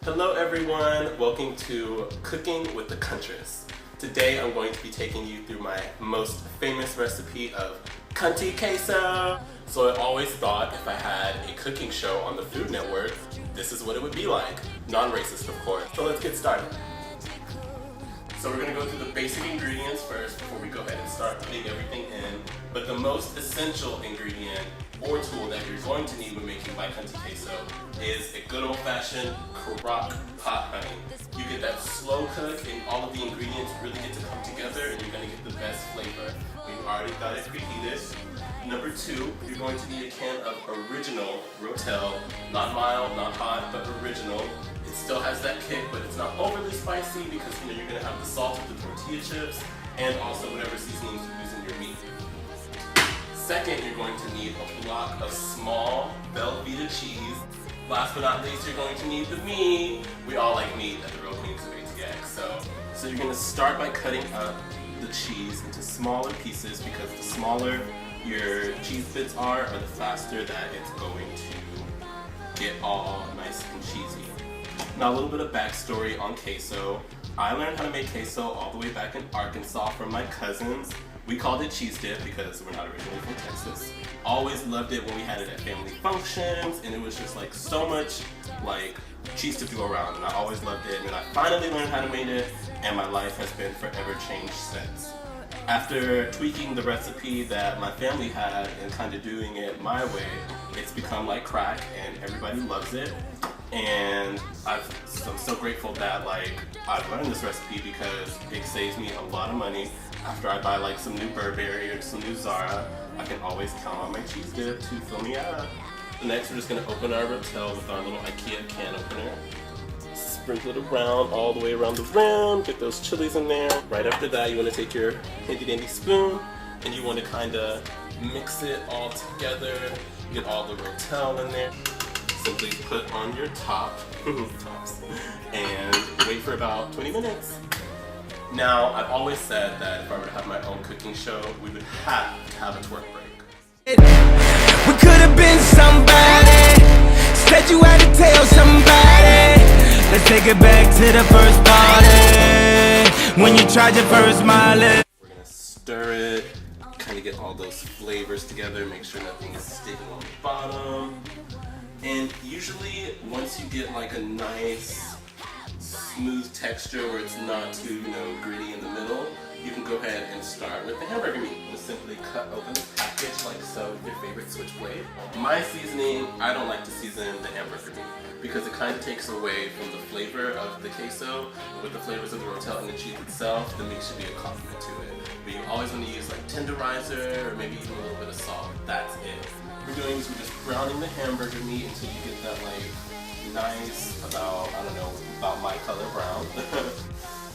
Hello everyone, welcome to Cooking with the CUNTRESS. Today I'm going to be taking you through my most famous recipe of Cunty Queso. So I always thought if I had a cooking show on the Food Network, this is what it would be like. Non-racist of course. So let's get started. So we're going to go through the basic ingredients first before we go ahead and start putting everything in. But the most essential ingredient or tool that you're going to need when making my Cunty Queso is a good old-fashioned crock pot honey. You get that slow cook and all of the ingredients really get to come together and you're going to get the best flavor. We've already got it preheated. Number two, you're going to need a can of original Rotel, not mild, not hot, but original. It still has that kick, but it's not overly spicy because you're going to have the salt of the tortilla chips and also whatever seasonings you use in your meat. Second, you're going to need a block of small Velveeta cheese. Last but not least, you're going to need the meat. We all like meat at the Real Queens of ATX. So you're going to start by cutting up the cheese into smaller pieces because the smaller your cheese bits are the faster that it's going to get all nice and cheesy. Now a little bit of backstory on queso. I learned how to make queso all the way back in Arkansas from my cousins. We called it cheese dip because we're not originally from Texas. Always loved it when we had it at family functions, and it was just like so much like cheese to go around, and I always loved it. And I finally learned how to make it, and my life has been forever changed since. After tweaking the recipe that my family had and kind of doing it my way, it's become like crack, and everybody loves it. And I'm so grateful that I've learned this recipe because it saves me a lot of money. After I buy some new Burberry or some new Zara, I can always count on my cheese dip to fill me up. Next, we're just gonna open our Rotel with our little IKEA can opener. Sprinkle it around, all the way around the rim, get those chilies in there. Right after that, you wanna take your handy dandy spoon and you wanna kinda mix it all together, get all the Rotel in there. Simply put on your tops and wait for about 20 minutes. Now, I've always said that if I were to have my own cooking show, we would have to have a twerk break. We could have been somebody, said you had to tell somebody. Let's take it back to the first party, when you tried your first mile. We're gonna stir it, kind of get all those flavors together, make sure nothing is sticking on the bottom. And usually, once you get a nice smooth texture where it's not too gritty in the middle, you can go ahead and start with the hamburger meat. Just simply cut open the package like so with your favorite switchblade. My seasoning, I don't like to season the hamburger meat because it kind of takes away from the flavor of the queso. With the flavors of the Rotel and the cheese itself, the meat should be a compliment to it. But you always want to use tenderizer or maybe even a little bit of salt. That's it. What we're doing is we're just browning the hamburger meat until you get that nice, about my color brown.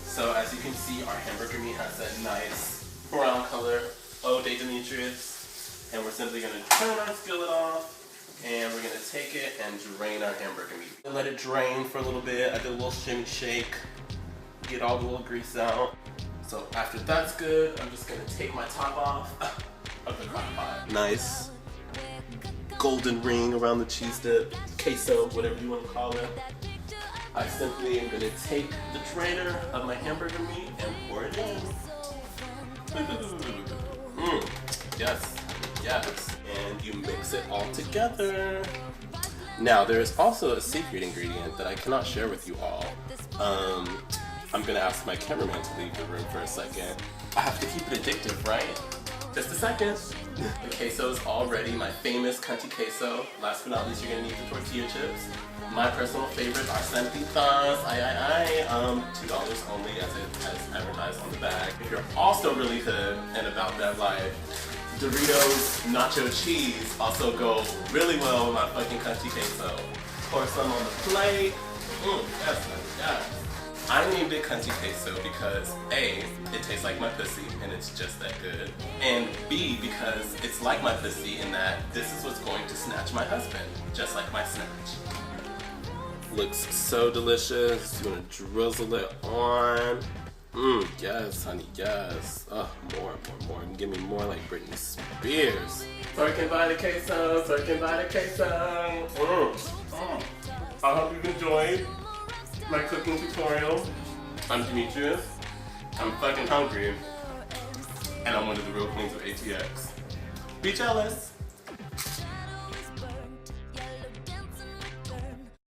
So as you can see, our hamburger meat has that nice brown color. Oh, Demetrius. And we're simply gonna turn our skillet off and we're gonna take it and drain our hamburger meat. Let it drain for a little bit. I did a little shimmy shake, get all the little grease out. So after that's good, I'm just gonna take my top off of the crock pot. Nice golden ring around the cheese dip, queso, whatever you want to call it. I simply am going to take the drainer of my hamburger meat and pour it in. Yes, yes. And you mix it all together. Now, there is also a secret ingredient that I cannot share with you all. I'm going to ask my cameraman to leave the room for a second. I have to keep it addictive, right? Just a second. The queso is all ready, my famous Cunty Queso. Last but not least, you're gonna need the tortilla chips. My personal favorite are Santitas, $2 only as advertised on the bag. If you're also really good and about that life, Doritos nacho cheese also go really well with my fucking Cunty Queso. Pour some on the plate. Yes, yes. I named it Cunty Queso because A, it tastes like my pussy and it's just that good, and B, because it's like my pussy in that this is what's going to snatch my husband, just like my snatch. Looks so delicious. You want to drizzle it on. Yes, honey, yes. Oh, more. Give me more like Britney Spears. Twerking by the queso, twerking by the queso. I hope you enjoyed my cooking tutorials. I'm Demetrius. I'm fucking hungry. And I'm one of the real queens of ATX. Be jealous.